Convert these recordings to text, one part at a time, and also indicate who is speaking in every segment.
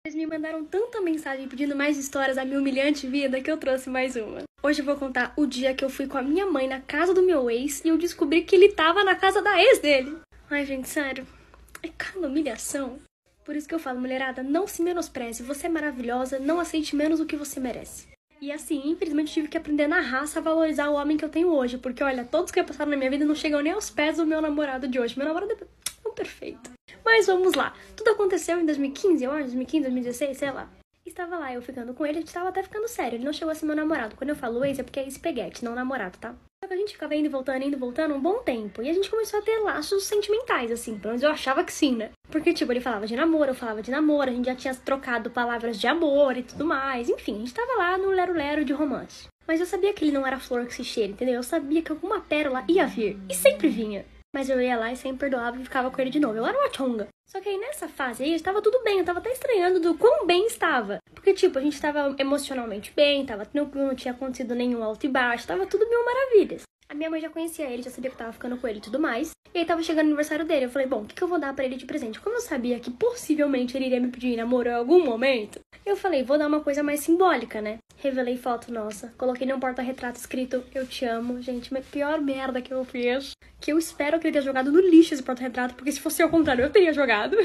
Speaker 1: Eles me mandaram tanta mensagem pedindo mais histórias da minha humilhante vida que eu trouxe mais uma. Hoje eu vou contar o dia que eu fui com a minha mãe na casa do meu ex e eu descobri que ele tava na casa da ex dele. Ai, gente, sério. É cada humilhação. Por isso que eu falo, mulherada, não se menospreze. Você é maravilhosa, não aceite menos do que você merece. E assim, infelizmente tive que aprender na raça a valorizar o homem que eu tenho hoje. Porque, olha, todos que passaram na minha vida não chegam nem aos pés do meu namorado de hoje. Meu namorado é perfeito. Mas vamos lá. Tudo aconteceu em 2015, eu acho, 2015, 2016, sei lá. Estava lá, eu ficando com ele, a gente tava até ficando sério. Ele não chegou a ser meu namorado. Quando eu falo ex, é porque é espeguete, não namorado, tá? Só que a gente ficava indo e voltando um bom tempo. E a gente começou a ter laços sentimentais, assim. Pelo menos eu achava que sim, né? Porque, tipo, ele falava de namoro, eu falava de namoro. A gente já tinha trocado palavras de amor e tudo mais. Enfim, a gente tava lá no lero-lero de romance. Mas eu sabia que ele não era flor que se cheira, entendeu? Eu sabia que alguma pérola ia vir. E sempre vinha. Mas eu ia lá e sempre perdoava e ficava com ele de novo. Eu era uma chonga. Só que aí nessa fase aí, estava tudo bem. Eu tava até estranhando do quão bem estava. Porque, tipo, a gente tava emocionalmente bem, tava tranquilo, não tinha acontecido nenhum alto e baixo, tava tudo mil maravilhas. A minha mãe já conhecia ele, já sabia que eu tava ficando com ele e tudo mais. E aí tava chegando o aniversário dele. Eu falei, bom, o que eu vou dar pra ele de presente? Como eu sabia que possivelmente ele iria me pedir namoro em algum momento, eu falei, vou dar uma coisa mais simbólica, né? Revelei foto nossa, coloquei num porta-retrato escrito, eu te amo. Gente, a pior merda que eu fiz. Que eu espero que ele tenha jogado no lixo esse porta-retrato, porque se fosse ao contrário, eu teria jogado.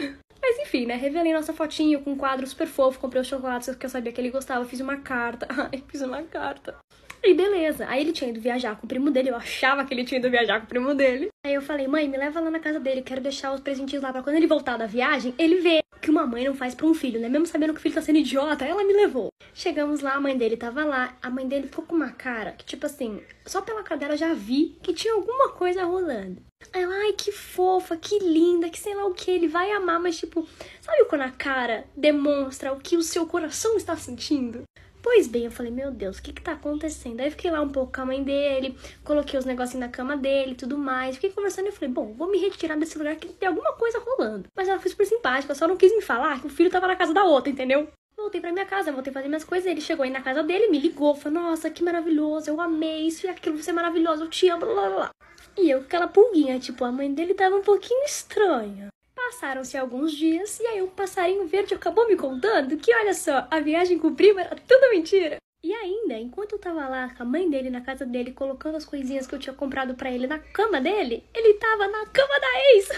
Speaker 1: Mas enfim, né? Revelei nossa fotinho com um quadro super fofo, comprei os chocolates que eu sabia que ele gostava, fiz uma carta. Ai, fiz uma carta. E beleza, aí ele tinha ido viajar com o primo dele, eu achava que ele tinha ido viajar com o primo dele. Aí eu falei, mãe, me leva lá na casa dele, quero deixar os presentinhos lá pra quando ele voltar da viagem, ele vê que uma mãe não faz pra um filho, né? Mesmo sabendo que o filho tá sendo idiota, ela me levou. Chegamos lá, a mãe dele tava lá, a mãe dele ficou com uma cara que, tipo assim, só pela cara dela eu já vi que tinha alguma coisa rolando. Aí ela, ai, que fofa, que linda, que sei lá o que, ele vai amar, mas tipo, sabe quando a cara demonstra o que o seu coração está sentindo? Pois bem, eu falei, meu Deus, o que tá acontecendo? Aí eu fiquei lá um pouco com a mãe dele, coloquei os negocinhos na cama dele e tudo mais. Fiquei conversando e eu falei, bom, vou me retirar desse lugar que tem alguma coisa rolando. Mas ela foi super simpática, só não quis me falar que o filho tava na casa da outra, entendeu? Voltei pra minha casa, voltei a fazer minhas coisas. Ele chegou aí na casa dele, me ligou, falou, nossa, que maravilhoso, eu amei isso e aquilo, você é maravilhoso, eu te amo, blá blá blá. E eu com aquela pulguinha, tipo, a mãe dele tava um pouquinho estranha. Passaram-se alguns dias e aí um passarinho verde acabou me contando que, olha só, a viagem com o primo era tudo mentira. E ainda, enquanto eu tava lá com a mãe dele na casa dele, colocando as coisinhas que eu tinha comprado pra ele na cama dele, ele tava na cama da ex.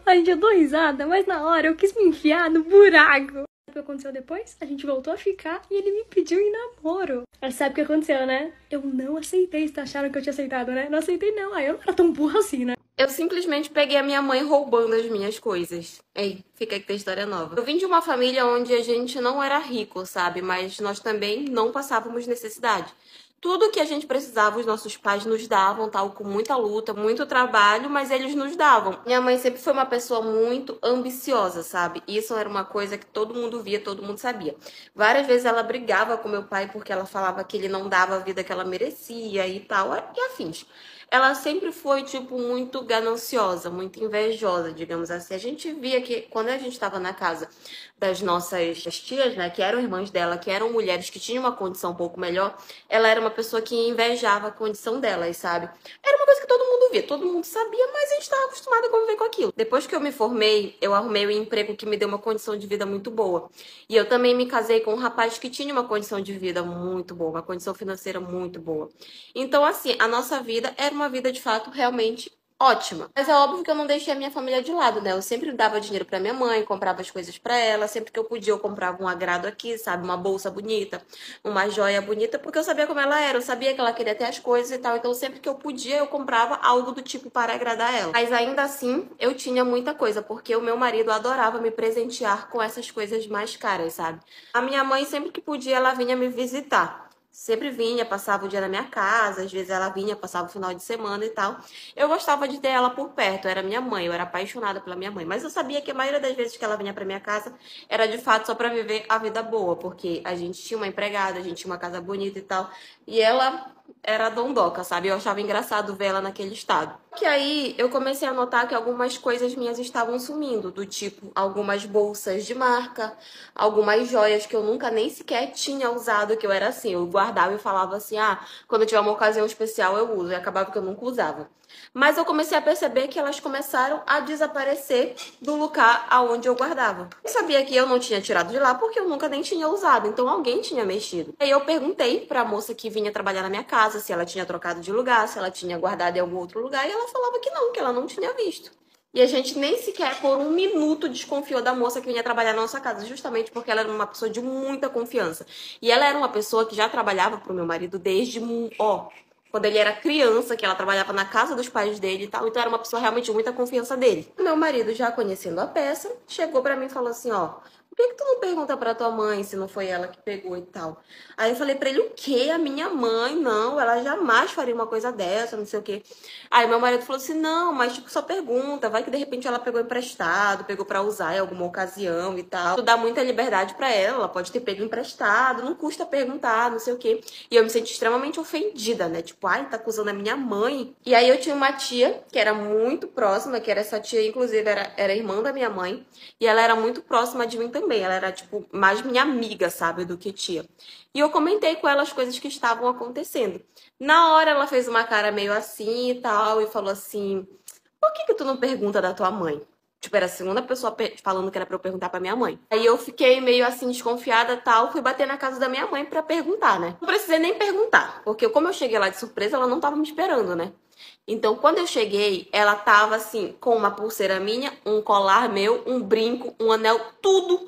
Speaker 1: A gente, eu dou risada, mas na hora eu quis me enfiar no buraco. Sabe o que aconteceu depois? A gente voltou a ficar e ele me pediu em namoro. Mas sabe o que aconteceu, né? Eu não aceitei, vocês acharam que eu tinha aceitado, né? Não aceitei não, aí eu não era tão burra assim, né?
Speaker 2: Eu simplesmente peguei a minha mãe roubando as minhas coisas. Ei, fica aí que tem história nova. Eu vim de uma família onde a gente não era rico, sabe? Mas nós também não passávamos necessidade. Tudo que a gente precisava, os nossos pais nos davam, tal, com muita luta, muito trabalho, mas eles nos davam. Minha mãe sempre foi uma pessoa muito ambiciosa, sabe? Isso era uma coisa que todo mundo via, todo mundo sabia. Várias vezes ela brigava com meu pai porque ela falava que ele não dava a vida que ela merecia e tal, e afins. Ela sempre foi, tipo, muito gananciosa, muito invejosa, digamos assim. A gente via que quando a gente estava na casa das nossas tias, né, que eram irmãs dela, que eram mulheres que tinham uma condição um pouco melhor, ela era uma pessoa que invejava a condição delas, sabe? Era uma coisa que todo mundo via, todo mundo sabia, mas a gente estava acostumado a conviver com aquilo. Depois que eu me formei, eu arrumei um emprego que me deu uma condição de vida muito boa. E eu também me casei com um rapaz que tinha uma condição de vida muito boa, uma condição financeira muito boa. Então, assim, a nossa vida era uma vida, de fato, realmente ótima. Mas é óbvio que eu não deixei a minha família de lado, né? Eu sempre dava dinheiro pra minha mãe, comprava as coisas pra ela. Sempre que eu podia, eu comprava um agrado aqui, sabe? Uma bolsa bonita, uma joia bonita, porque eu sabia como ela era. Eu sabia que ela queria ter as coisas e tal. Então, sempre que eu podia, eu comprava algo do tipo para agradar ela. Mas ainda assim, eu tinha muita coisa, porque o meu marido adorava me presentear com essas coisas mais caras, sabe? A minha mãe, sempre que podia, ela vinha me visitar. Sempre vinha, passava o dia na minha casa, às vezes ela vinha, passava o final de semana e tal. Eu gostava de ter ela por perto, era minha mãe, eu era apaixonada pela minha mãe. Mas eu sabia que a maioria das vezes que ela vinha pra minha casa era de fato só pra viver a vida boa, porque a gente tinha uma empregada, a gente tinha uma casa bonita e tal. E ela era dondoca, sabe? Eu achava engraçado ver ela naquele estado. Que aí eu comecei a notar que algumas coisas minhas estavam sumindo, do tipo algumas bolsas de marca, algumas joias que eu nunca nem sequer tinha usado, que eu era assim, eu guardava e falava assim, ah, quando tiver uma ocasião especial eu uso, e acabava que eu nunca usava. Mas eu comecei a perceber que elas começaram a desaparecer do lugar aonde eu guardava. Eu sabia que eu não tinha tirado de lá porque eu nunca nem tinha usado, então alguém tinha mexido. Aí eu perguntei pra moça que vinha trabalhar na minha casa se ela tinha trocado de lugar, se ela tinha guardado em algum outro lugar, e ela falava que ela não tinha visto. E a gente nem sequer por um minuto desconfiou da moça que vinha trabalhar na nossa casa, justamente porque ela era uma pessoa de muita confiança. E ela era uma pessoa que já trabalhava pro meu marido desde, quando ele era criança, que ela trabalhava na casa dos pais dele e tal. Então era uma pessoa realmente de muita confiança dele. O meu marido, já conhecendo a peça, chegou pra mim e falou assim, ó... Por que tu não pergunta pra tua mãe se não foi ela que pegou e tal? Aí eu falei pra ele, o quê? A minha mãe? Não, ela jamais faria uma coisa dessa, não sei o quê. Aí meu marido falou assim, não, mas tipo, só pergunta. Vai que de repente ela pegou emprestado, pegou pra usar em alguma ocasião e tal. Tu dá muita liberdade pra ela pode ter pego emprestado, não custa perguntar, não sei o quê. E eu me senti extremamente ofendida, né? Tipo, ai, tá acusando a minha mãe. E aí eu tinha uma tia que era muito próxima, que era essa tia, inclusive, era irmã da minha mãe. E ela era muito próxima de mim também. Ela era, tipo, mais minha amiga, sabe, do que tia. E eu comentei com ela as coisas que estavam acontecendo. Na hora, ela fez uma cara meio assim e tal, e falou assim, por que tu não pergunta da tua mãe? Tipo, era a segunda pessoa falando que era pra eu perguntar pra minha mãe. Aí eu fiquei meio assim, desconfiada e tal, fui bater na casa da minha mãe pra perguntar, né? Não precisei nem perguntar, porque como eu cheguei lá de surpresa, ela não tava me esperando, né? Então, quando eu cheguei, ela tava assim, com uma pulseira minha, um colar meu, um brinco, um anel, tudo.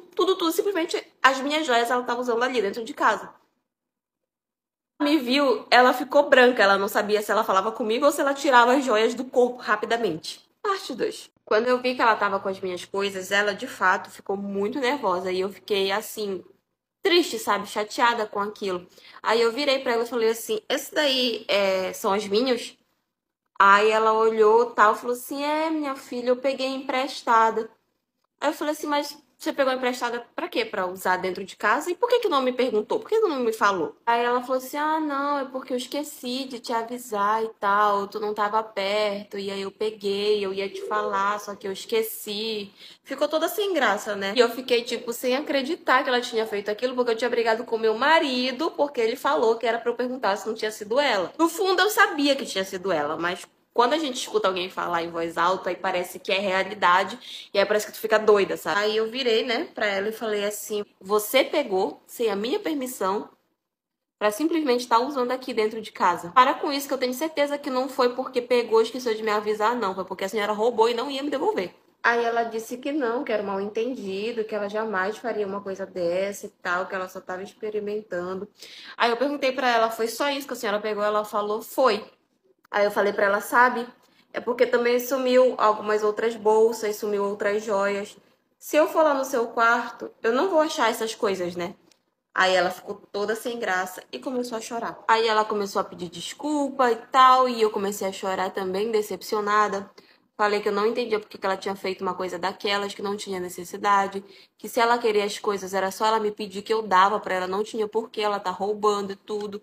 Speaker 2: Simplesmente as minhas joias ela tava usando ali dentro de casa. Me viu, ela ficou branca, ela não sabia se ela falava comigo ou se ela tirava as joias do corpo rapidamente. Parte 2. Quando eu vi que ela tava com as minhas coisas, ela de fato ficou muito nervosa e eu fiquei assim, triste, sabe, chateada com aquilo. Aí eu virei pra ela e falei assim, esse daí são as minhas? Aí ela olhou e tal, falou assim, minha filha, eu peguei emprestada. Aí eu falei assim, mas você pegou emprestada pra quê? Pra usar dentro de casa? E por que não me perguntou? Por que não me falou? Aí ela falou assim, não, é porque eu esqueci de te avisar e tal, tu não tava perto, e aí eu peguei, eu ia te falar, só que eu esqueci. Ficou toda sem graça, né? E eu fiquei, tipo, sem acreditar que ela tinha feito aquilo, porque eu tinha brigado com meu marido, porque ele falou que era pra eu perguntar se não tinha sido ela. No fundo, eu sabia que tinha sido ela, mas... Quando a gente escuta alguém falar em voz alta, aí parece que é realidade, e aí parece que tu fica doida, sabe? Aí eu virei, né, pra ela e falei assim, você pegou, sem a minha permissão, pra simplesmente estar usando aqui dentro de casa. Para com isso, que eu tenho certeza que não foi porque pegou e esqueceu de me avisar, não. Foi porque a senhora roubou e não ia me devolver. Aí ela disse que não, que era mal entendido, que ela jamais faria uma coisa dessa e tal, que ela só tava experimentando. Aí eu perguntei pra ela, foi só isso que a senhora pegou? Ela falou, foi. Aí eu falei pra ela, sabe, é porque também sumiu algumas outras bolsas, sumiu outras joias. Se eu for lá no seu quarto, eu não vou achar essas coisas, né? Aí ela ficou toda sem graça e começou a chorar. Aí ela começou a pedir desculpa e tal, e eu comecei a chorar também, decepcionada. Falei que eu não entendia porque que ela tinha feito uma coisa daquelas, que não tinha necessidade, que se ela queria as coisas era só ela me pedir que eu dava pra ela, não tinha por que ela tá roubando e tudo.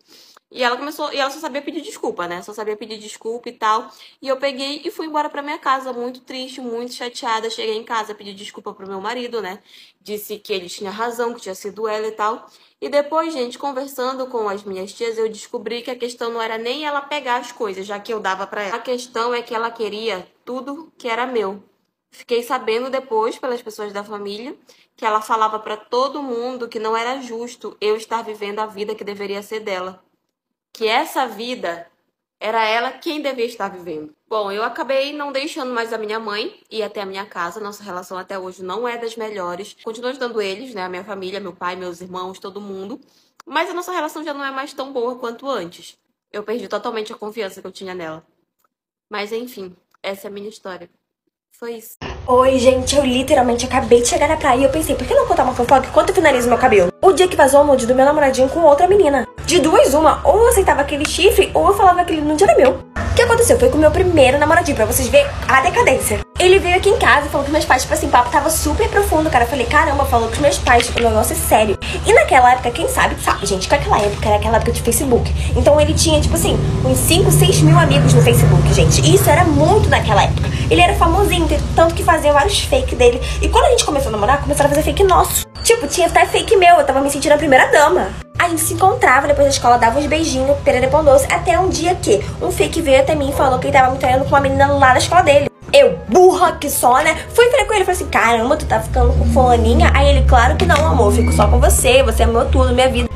Speaker 2: E ela só sabia pedir desculpa, né? Só sabia pedir desculpa e tal. E eu peguei e fui embora pra minha casa, muito triste, muito chateada. Cheguei em casa, pedi desculpa pro meu marido, né? Disse que ele tinha razão, que tinha sido ela e tal. E depois, gente, conversando com as minhas tias, eu descobri que a questão não era nem ela pegar as coisas, já que eu dava pra ela. A questão é que ela queria tudo que era meu. Fiquei sabendo depois, pelas pessoas da família, que ela falava pra todo mundo que não era justo eu estar vivendo a vida que deveria ser dela. Que essa vida era ela quem devia estar vivendo. Bom, eu acabei não deixando mais a minha mãe ir até a minha casa. Nossa relação até hoje não é das melhores. Continuo ajudando eles, né? A minha família, meu pai, meus irmãos, todo mundo. Mas a nossa relação já não é mais tão boa quanto antes. Eu perdi totalmente a confiança que eu tinha nela. Mas enfim, essa é a minha história. Foi isso.
Speaker 3: Oi, gente, eu literalmente acabei de chegar na praia e eu pensei, por que não contar uma fofoca enquanto eu finalizo meu cabelo? O dia que vazou o nude do meu namoradinho com outra menina. De duas, uma, ou eu aceitava aquele chifre, ou eu falava que aquele nude era meu. O que aconteceu? Foi com o meu primeiro namoradinho, pra vocês verem a decadência. Ele veio aqui em casa e falou que meus pais, tipo assim, o papo tava super profundo, cara. Eu falei, caramba, falou pros meus pais, tipo, o negócio é sério. E naquela época, quem sabe, gente, que aquela época era aquela época de Facebook. Então ele tinha, tipo assim, uns 5, 6 mil amigos no Facebook, gente. E isso era muito naquela época. Ele era famosinho, tanto que fazia vários fake dele. E quando a gente começou a namorar, começaram a fazer fake nosso. Tipo, tinha até fake meu, eu tava me sentindo a primeira dama. Aí A gente se encontrava depois da escola, dava uns beijinhos, Pereira Pão Doce, até um dia que um fake veio até mim e falou que ele tava me traindo com uma menina lá da escola dele. Eu, burra que só, né? Fui falar com ele e falei assim, caramba, tu tá ficando com fulaninha? Aí ele, claro que não, amor, fico só com você é meu tudo, minha vida.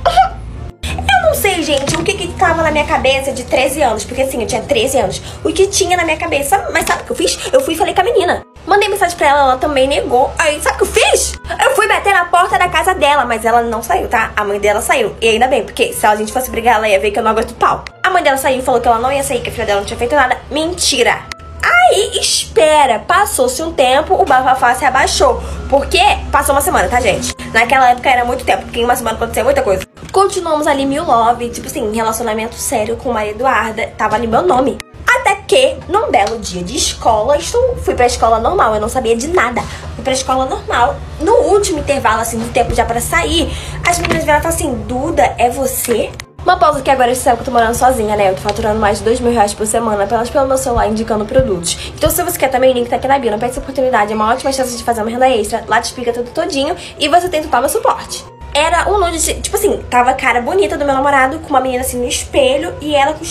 Speaker 3: Eu não sei, gente, o que tava na minha cabeça de 13 anos, porque assim, eu tinha 13 anos. O que tinha na minha cabeça, mas sabe o que eu fiz? Eu fui e falei com a menina. Mandei mensagem pra ela também negou. Aí, sabe o que eu fiz? Eu fui bater na porta da casa dela, mas ela não saiu, tá? A mãe dela saiu. E ainda bem, porque se a gente fosse brigar, ela ia ver que eu não aguento pau. A mãe dela saiu e falou que ela não ia sair, que a filha dela não tinha feito nada. Mentira! Aí, espera, passou-se um tempo, o bafafá se abaixou. Porque passou uma semana, tá, gente? Naquela época era muito tempo, porque em uma semana aconteceu muita coisa. Continuamos ali mil love, tipo assim, relacionamento sério com Maria Eduarda. Tava ali meu nome. Até que, num belo dia de escola, fui pra escola normal, eu não sabia de nada. Fui pra escola normal. No último intervalo, assim, do tempo já pra sair, as meninas vieram e falaram assim, Duda, é você? Uma pausa que agora você sabe que eu tô morando sozinha, né? Eu tô faturando mais de R$2.000 por semana apenas pelo meu celular indicando produtos. Então se você quer também, o link tá aqui na bio. Não perde essa oportunidade, é uma ótima chance de fazer uma renda extra. Lá te explica tudo todinho e você tem total meu suporte. Era um nude, tipo assim, tava a cara bonita do meu namorado com uma menina assim no espelho e ela com...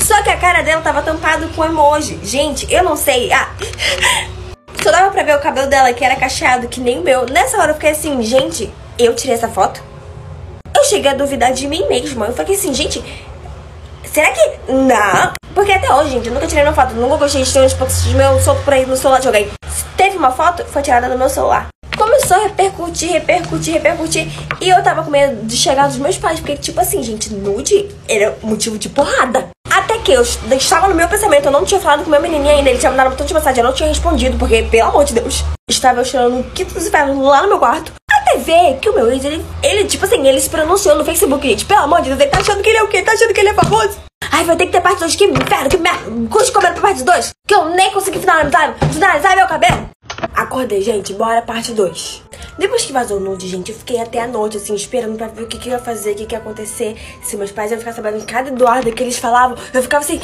Speaker 3: Só que a cara dela tava tampado com emoji. Gente, eu não sei. Só dava pra ver o cabelo dela que era cacheado, que nem o meu. Nessa hora eu fiquei assim, gente, eu tirei essa foto? Eu cheguei a duvidar de mim mesma. Eu falei assim, gente, será que... Não. Porque até hoje, gente, eu nunca tirei uma foto. Nunca gostei de ter uns poucos de meu solto por aí no celular de alguém. Se teve uma foto, foi tirada no meu celular. Começou a repercutir. E eu tava com medo de chegar nos meus pais. Porque, tipo assim, gente, nude era motivo de porrada. Até que eu estava no meu pensamento. Eu não tinha falado com o meu menininho ainda. Ele tinha mandado um botão de mensagem. Eu não tinha respondido. Porque, pelo amor de Deus, estava eu chorando um quinto dos infernos lá no meu quarto. Até ver que o meu ex, ele, tipo assim, ele se pronunciou no Facebook, gente. Pelo amor de Deus, ele tá achando que ele é o quê? Ele tá achando que ele é famoso? Ai, vai ter que ter parte 2. Que inferno, que merda. Custa comer pra parte 2. Que eu nem consegui finalizar meu cabelo. Acordei, gente. Bora parte 2. Depois que vazou o nude, gente, eu fiquei até a noite, assim, esperando pra ver o que ia fazer, o que ia acontecer. Se meus pais iam ficar sabendo de cada Eduardo que eles falavam, eu ficava assim,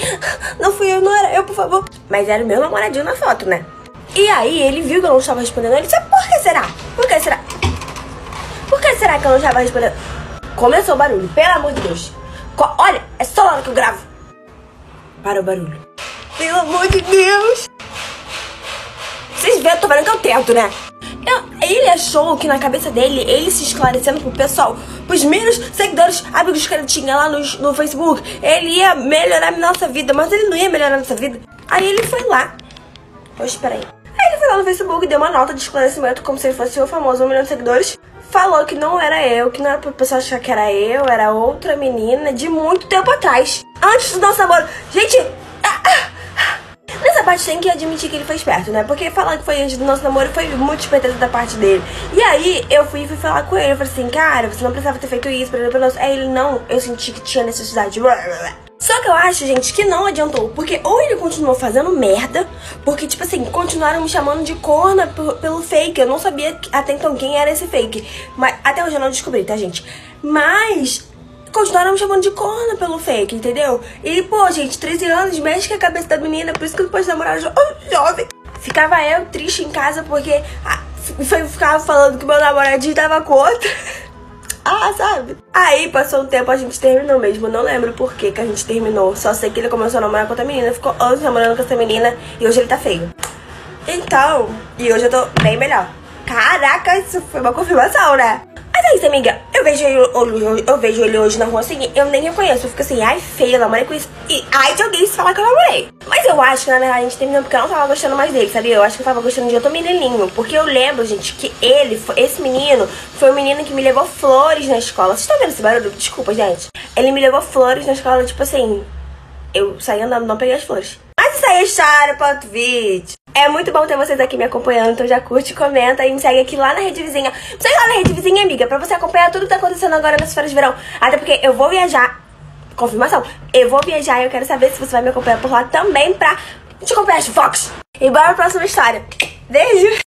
Speaker 3: não fui eu, não era eu, por favor. Mas era o meu namoradinho na foto, né? E aí, ele viu que eu não estava respondendo. Ele disse, por que será? Por que será? Por que será que eu não estava respondendo? Começou o barulho, pelo amor de Deus. Olha, é só a hora que eu gravo. Para o barulho. Pelo amor de Deus. Vocês veem, eu tô vendo que eu tento, né? Ele achou que na cabeça dele, ele se esclarecendo pro pessoal, pros menos seguidores, amigos que ele tinha lá no Facebook, ele ia melhorar a nossa vida, mas ele não ia melhorar a nossa vida. Aí ele foi lá. Poxa, peraí. Aí ele foi lá no Facebook e deu uma nota de esclarecimento, como se ele fosse o famoso 1 milhão de seguidores. Falou que não era eu, que não era pro pessoal achar que era eu, era outra menina de muito tempo atrás. Antes do nosso namoro. Gente, nessa parte tem que admitir que ele foi esperto, né? Porque falar que foi antes do nosso namoro foi muito esperteza da parte dele. E aí eu fui falar com ele, eu falei assim, cara, você não precisava ter feito isso, aí ele, não, eu senti que tinha necessidade. Só que eu acho, gente, que não adiantou. Porque ou ele continuou fazendo merda, porque, tipo assim, continuaram me chamando de corna pelo fake. Eu não sabia até então quem era esse fake. Mas até hoje eu não descobri, tá, gente? Mas continuaram me chamando de corna pelo fake, entendeu? E, pô, gente, 13 anos, mexe com a cabeça da menina, por isso que não pode namorar jovem. Ficava eu triste em casa porque ficava falando que meu namoradinho tava com outra. Sabe? Aí passou um tempo, a gente terminou mesmo. Não lembro por que a gente terminou. Só sei que ele começou a namorar com outra menina, ficou anos namorando com essa menina e hoje ele tá feio. Então, e hoje eu tô bem melhor. Caraca, isso foi uma confirmação, né? Mas é isso, amiga. Eu vejo ele hoje na rua assim, eu nem reconheço. Eu fico assim, ai, feio, eu namorei com isso. E ai de alguém se falar que eu namorei. Mas eu acho que na verdade a gente terminou porque eu não tava gostando mais dele, sabia? Eu acho que eu tava gostando de outro menininho. Porque eu lembro, gente, que esse menino foi o menino que me levou flores na escola. Vocês estão vendo esse barulho? Desculpa, gente. Ele me levou flores na escola, tipo assim, eu saí andando, não peguei as flores. Mas isso aí é história para outro vídeo. É muito bom ter vocês aqui me acompanhando, então já curte, comenta e me segue aqui lá na Rede Vizinha. Me segue lá na Rede Vizinha, amiga, pra você acompanhar tudo que tá acontecendo agora nessas férias de verão. Até porque eu vou viajar, confirmação, eu vou viajar e eu quero saber se você vai me acompanhar por lá também pra te acompanhar as fotos. E bora pra próxima história. Beijo!